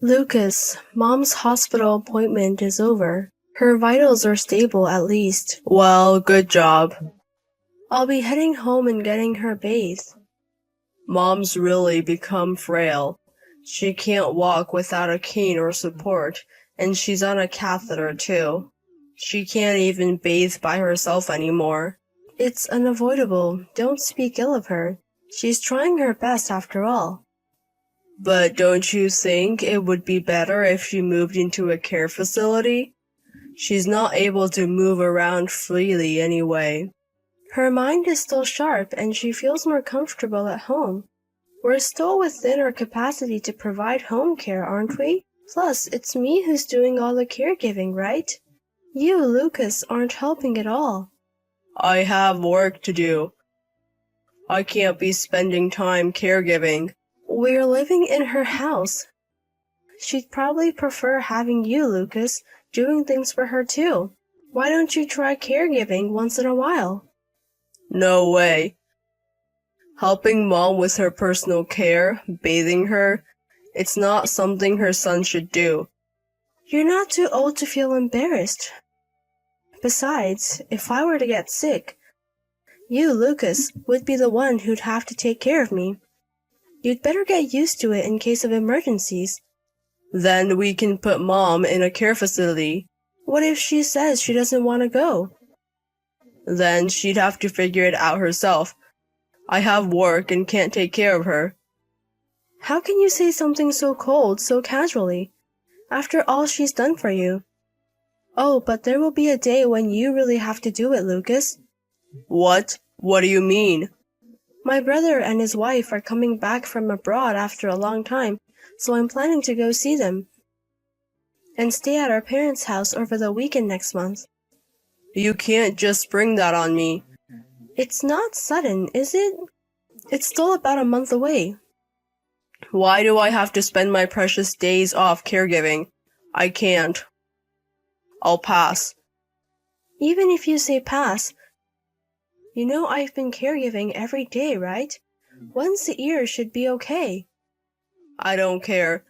Lucas, Mom's hospital appointment is over. Her vitals are stable at least. Well, good job. I'll be heading home and getting her bathed. Mom's really become frail. She can't walk without a cane or support, and she's on a catheter too. She can't even bathe by herself anymore. It's unavoidable. Don't speak ill of her. She's trying her best after all. But don't you think it would be better if she moved into a care facility? She's not able to move around freely anyway. Her mind is still sharp and she feels more comfortable at home. We're still within our capacity to provide home care, aren't we? Plus, it's me who's doing all the caregiving, right? You, Lucas, aren't helping at all. I have work to do. I can't be spending time caregiving. We're living in her house. She'd probably prefer having you, Lucas, doing things for her too. Why don't you try caregiving once in a while? No way. Helping Mom with her personal care, bathing her, it's not something her son should do. You're not too old to feel embarrassed. Besides, if I were to get sick, you, Lucas, would be the one who'd have to take care of me. You'd better get used to it in case of emergencies. Then we can put Mom in a care facility. What if she says she doesn't want to go? Then she'd have to figure it out herself. I have work and can't take care of her. How can you say something so cold, so casually, after all she's done for you? Oh, but there will be a day when you really have to do it, Lucas. What? What do you mean? My brother and his wife are coming back from abroad after a long time, so I'm planning to go see them and stay at our parents' house over the weekend next month. You can't just spring that on me. It's not sudden, is it? It's still about a month away. Why do I have to spend my precious days off caregiving? I can't. I'll pass. Even if you say pass, you know I've been caregiving every day, right? Once a year should be okay. I don't care.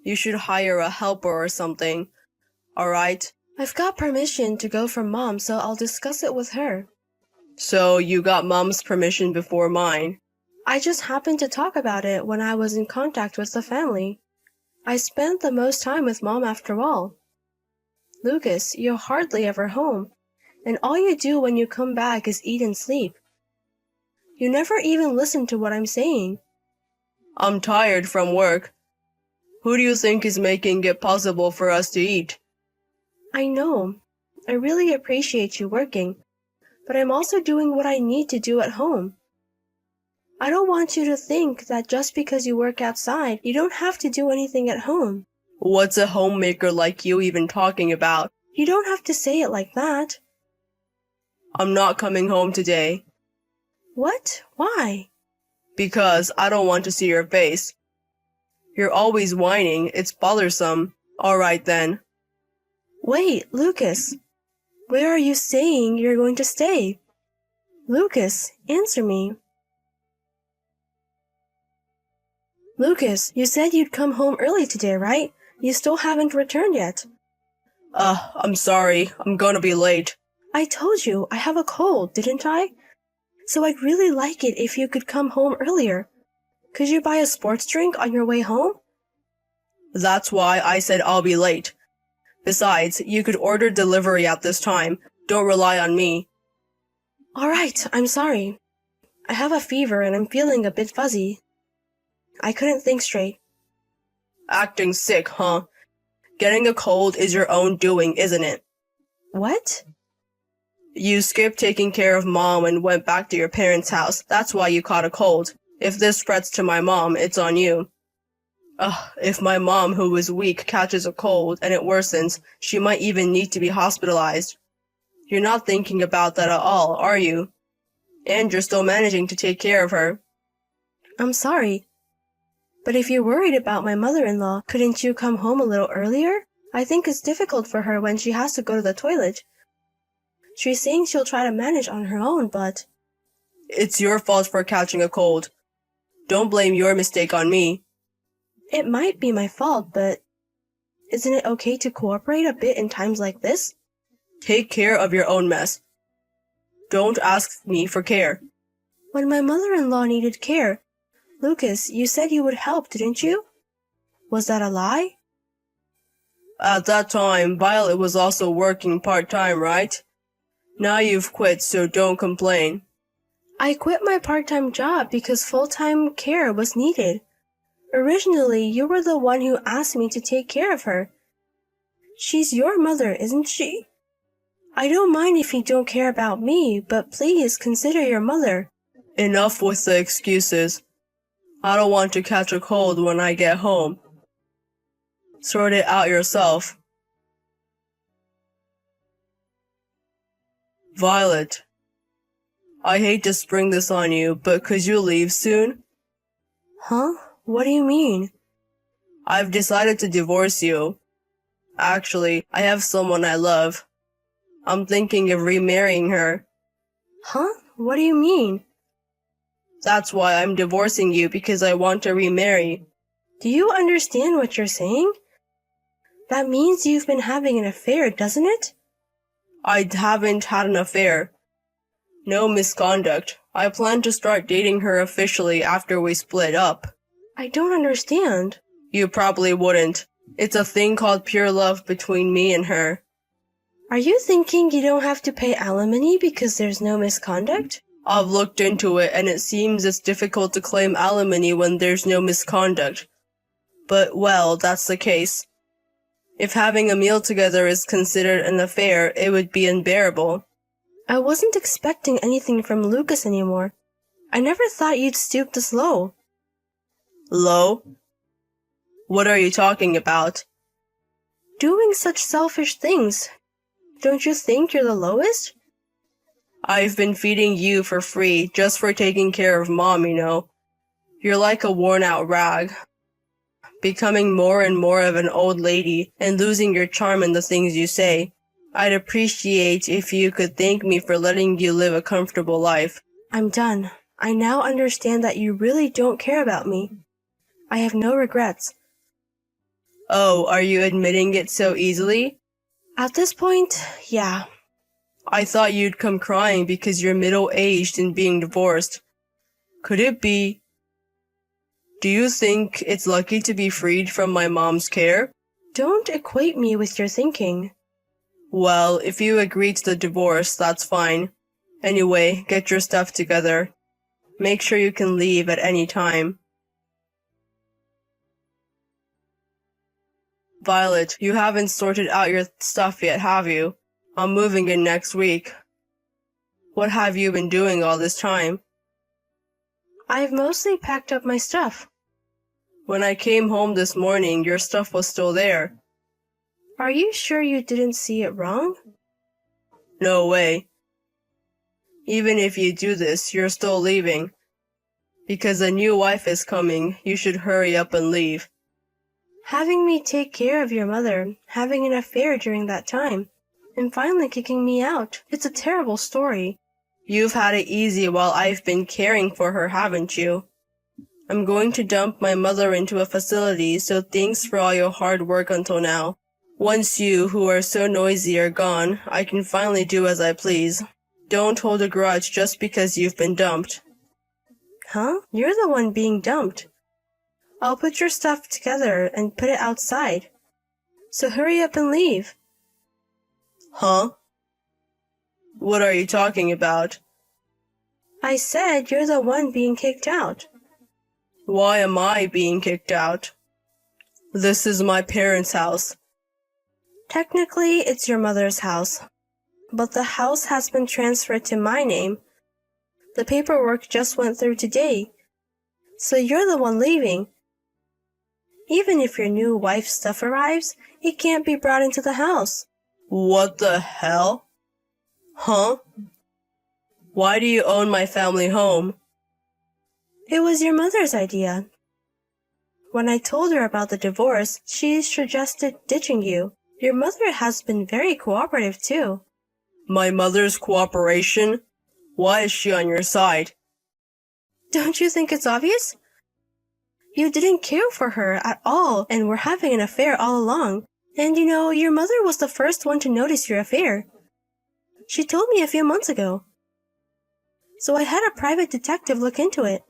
You should hire a helper or something. All right? I've got permission to go from Mom, so I'll discuss it with her. So you got Mom's permission before mine. I just happened to talk about it when I was in contact with the family. I spent the most time with Mom after all. Lucas, you're hardly ever home, and all you do when you come back is eat and sleep. You never even listen to what I'm saying. I'm tired from work. Who do you think is making it possible for us to eat? I know. I really appreciate you working, but I'm also doing what I need to do at home. I don't want you to think that just because you work outside, you don't have to do anything at home. What's a homemaker like you even talking about? You don't have to say it like that. I'm not coming home today. What? Why? Because I don't want to see your face. You're always whining. It's bothersome. All right then. Wait, Lucas. Where are you saying you're going to stay? Lucas, answer me. Lucas, you said you'd come home early today, right? You still haven't returned yet. I'm sorry. I'm gonna be late. I told you I have a cold, didn't I? So I'd really like it if you could come home earlier. Could you buy a sports drink on your way home? That's why I said I'll be late. Besides, you could order delivery at this time. Don't rely on me. All right, I'm sorry. I have a fever and I'm feeling a bit fuzzy. I couldn't think straight. Acting sick, huh? Getting a cold is your own doing, isn't it? What? You skipped taking care of Mom and went back to your parents' house. That's why you caught a cold. If this spreads to my mom, it's on you. If my mom, who is weak, catches a cold and it worsens, she might even need to be hospitalized. You're not thinking about that at all, are you? And you're still managing to take care of her. I'm sorry. But if you're worried about my mother-in-law, couldn't you come home a little earlier? I think it's difficult for her when she has to go to the toilet. She's saying she'll try to manage on her own, but... It's your fault for catching a cold. Don't blame your mistake on me. It might be my fault, but isn't it okay to cooperate a bit in times like this? Take care of your own mess. Don't ask me for care. When my mother-in-law needed care, Lucas, you said you would help, didn't you? Was that a lie? At that time, Violet was also working part-time, right? Now you've quit, so don't complain. I quit my part-time job because full-time care was needed. Originally, you were the one who asked me to take care of her. She's your mother, isn't she? I don't mind if you don't care about me, but please consider your mother. Enough with the excuses. I don't want to catch a cold when I get home. Sort it out yourself. Violet, I hate to spring this on you, but could you leave soon? Huh? What do you mean? I've decided to divorce you. Actually, I have someone I love. I'm thinking of remarrying her. Huh? What do you mean? That's why I'm divorcing you, because I want to remarry. Do you understand what you're saying? That means you've been having an affair, doesn't it? I haven't had an affair. No misconduct. I plan to start dating her officially after we split up. I don't understand. You probably wouldn't. It's a thing called pure love between me and her. Are you thinking you don't have to pay alimony because there's no misconduct? I've looked into it, and it seems it's difficult to claim alimony when there's no misconduct. But, well, that's the case. If having a meal together is considered an affair, it would be unbearable. I wasn't expecting anything from Lucas anymore. I never thought you'd stoop this low. Low? What are you talking about? Doing such selfish things. Don't you think you're the lowest? I've been feeding you for free, just for taking care of Mom, you know. You're like a worn-out rag, becoming more and more of an old lady and losing your charm in the things you say. I'd appreciate if you could thank me for letting you live a comfortable life. I'm done. I now understand that you really don't care about me. I have no regrets. Oh, are you admitting it so easily? At this point, yeah. I thought you'd come crying because you're middle-aged and being divorced. Could it be? Do you think it's lucky to be freed from my mom's care? Don't equate me with your thinking. Well, if you agree to the divorce, that's fine. Anyway, get your stuff together. Make sure you can leave at any time. Violet, you haven't sorted out your stuff yet, have you? I'm moving in next week. What have you been doing all this time? I've mostly packed up my stuff. When I came home this morning, your stuff was still there. Are you sure you didn't see it wrong? No way. Even if you do this, you're still leaving. Because a new wife is coming, you should hurry up and leave. Having me take care of your mother, having an affair during that time, and finally kicking me out. It's a terrible story. You've had it easy while I've been caring for her, haven't you? I'm going to dump my mother into a facility, so thanks for all your hard work until now. Once you, who are so noisy, are gone, I can finally do as I please. Don't hold a grudge just because you've been dumped. Huh? You're the one being dumped. I'll put your stuff together and put it outside. So hurry up and leave. Huh? What are you talking about? I said you're the one being kicked out. Why am I being kicked out? This is my parents' house. Technically, it's your mother's house, but the house has been transferred to my name. The paperwork just went through today, so you're the one leaving. Even if your new wife's stuff arrives, it can't be brought into the house. What the hell? Huh? Why do you own my family home? It was your mother's idea. When I told her about the divorce, she suggested ditching you. Your mother has been very cooperative, too. My mother's cooperation? Why is she on your side? Don't you think it's obvious? You didn't care for her at all and were having an affair all along. And your mother was the first one to notice your affair. She told me a few months ago. So I had a private detective look into it.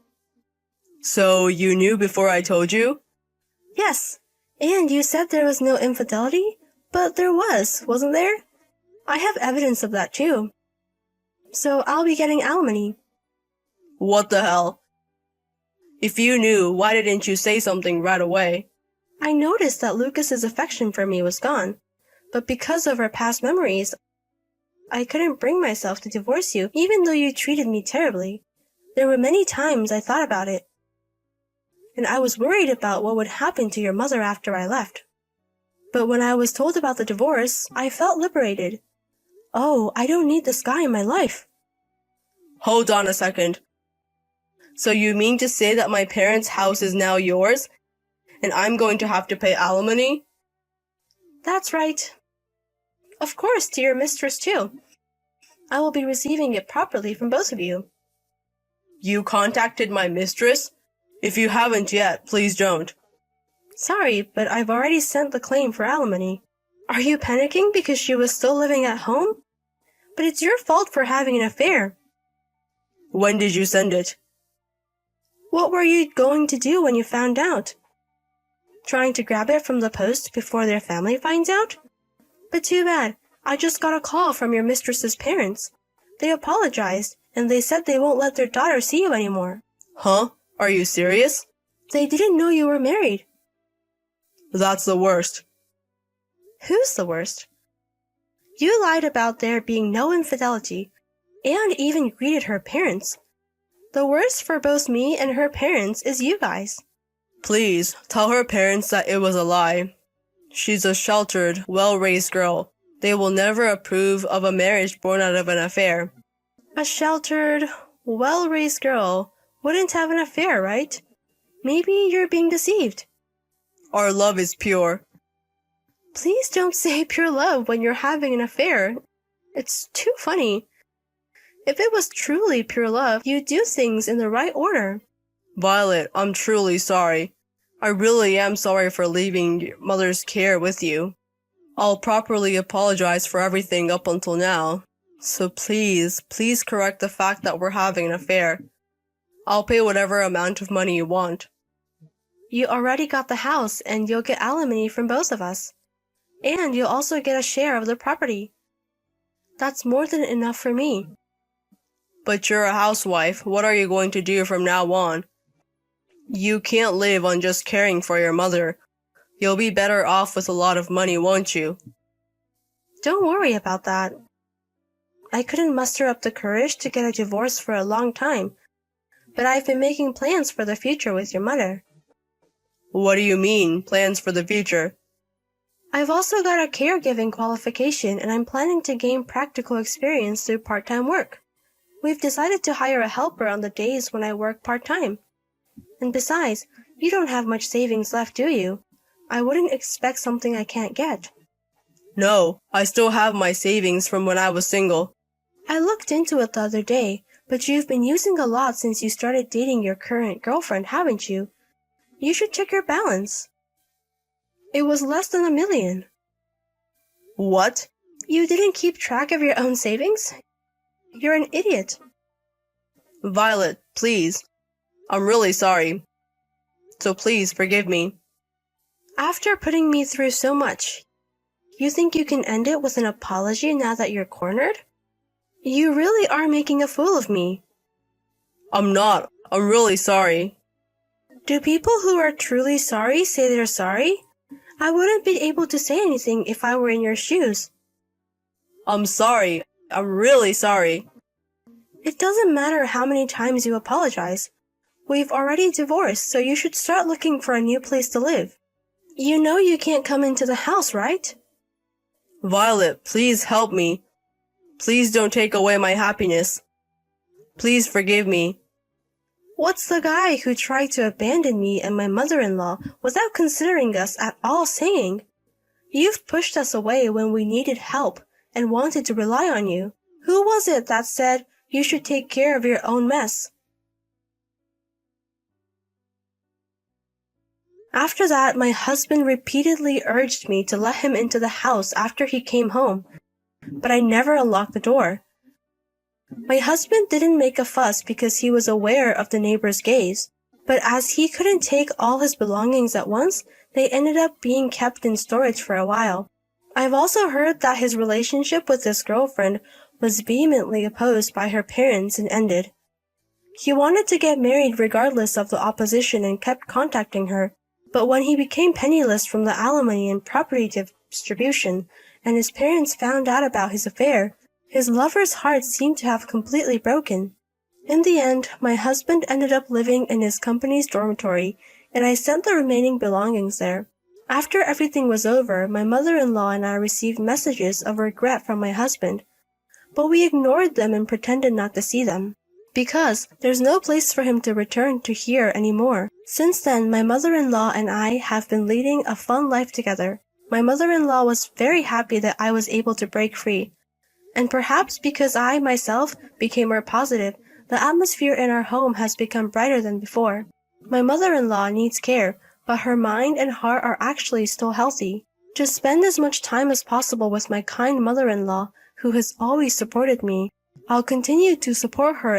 So you knew before I told you? Yes, and you said there was no infidelity, but there was, wasn't there? I have evidence of that too. So I'll be getting alimony. What the hell? If you knew, why didn't you say something right away? I noticed that Lucas's affection for me was gone, but because of our past memories, I couldn't bring myself to divorce you, even though you treated me terribly. There were many times I thought about it, and I was worried about what would happen to your mother after I left. But when I was told about the divorce, I felt liberated. Oh, I don't need this guy in my life. Hold on a second. So you mean to say that my parents' house is now yours, and I'm going to have to pay alimony? That's right. Of course, to your mistress too. I will be receiving it properly from both of you. You contacted my mistress? If you haven't yet, please don't. Sorry, but I've already sent the claim for alimony. Are you panicking because she was still living at home? But it's your fault for having an affair. When did you send it? What were you going to do when you found out? Trying to grab it from the post before their family finds out? But too bad. I just got a call from your mistress's parents. They apologized, and they said they won't let their daughter see you anymore. Huh? Are you serious? They didn't know you were married. That's the worst. Who's the worst? You lied about there being no infidelity, and even greeted her parents. The worst for both me and her parents is you guys. Please, tell her parents that it was a lie. She's a sheltered, well-raised girl. They will never approve of a marriage born out of an affair. A sheltered, well-raised girl wouldn't have an affair, right? Maybe you're being deceived. Our love is pure. Please don't say pure love when you're having an affair. It's too funny. If it was truly pure love, you'd do things in the right order. Violet, I'm truly sorry. I really am sorry for leaving your mother's care with you. I'll properly apologize for everything up until now. So please correct the fact that we're having an affair. I'll pay whatever amount of money you want. You already got the house, and you'll get alimony from both of us. And you'll also get a share of the property. That's more than enough for me. But you're a housewife. What are you going to do from now on? You can't live on just caring for your mother. You'll be better off with a lot of money, won't you? Don't worry about that. I couldn't muster up the courage to get a divorce for a long time, but I've been making plans for the future with your mother. What do you mean, plans for the future? I've also got a caregiving qualification, and I'm planning to gain practical experience through part-time work. We've decided to hire a helper on the days when I work part-time. And besides, you don't have much savings left, do you? I wouldn't expect something I can't get. No, I still have my savings from when I was single. I looked into it the other day, but you've been using a lot since you started dating your current girlfriend, haven't you? You should check your balance. It was less than $1 million. What? You didn't keep track of your own savings? You're an idiot. Violet, please. I'm really sorry. So please forgive me. After putting me through so much, you think you can end it with an apology now that you're cornered? You really are making a fool of me. I'm not. I'm really sorry. Do people who are truly sorry say they're sorry? I wouldn't be able to say anything if I were in your shoes. I'm sorry. I'm really sorry. It doesn't matter how many times you apologize. We've already divorced, so you should start looking for a new place to live. You know you can't come into the house, right? Violet, please help me. Please don't take away my happiness. Please forgive me. What's the guy who tried to abandon me and my mother-in-law without considering us at all saying? You've pushed us away when we needed help and wanted to rely on you. Who was it that said you should take care of your own mess? After that, my husband repeatedly urged me to let him into the house after he came home, but I never unlocked the door. My husband didn't make a fuss because he was aware of the neighbor's gaze, but as he couldn't take all his belongings at once, they ended up being kept in storage for a while. I've also heard that his relationship with his girlfriend was vehemently opposed by her parents and ended. He wanted to get married regardless of the opposition and kept contacting her, but when he became penniless from the alimony and property distribution, and his parents found out about his affair, his lover's heart seemed to have completely broken. In the end, my husband ended up living in his company's dormitory, and I sent the remaining belongings there. After everything was over, my mother-in-law and I received messages of regret from my husband, but we ignored them and pretended not to see them, because there's no place for him to return to here anymore. Since then, my mother-in-law and I have been leading a fun life together. My mother-in-law was very happy that I was able to break free, and perhaps because I myself became more positive, the atmosphere in our home has become brighter than before. My mother-in-law needs care, but her mind and heart are actually still healthy. To spend as much time as possible with my kind mother-in-law, who has always supported me, I'll continue to support her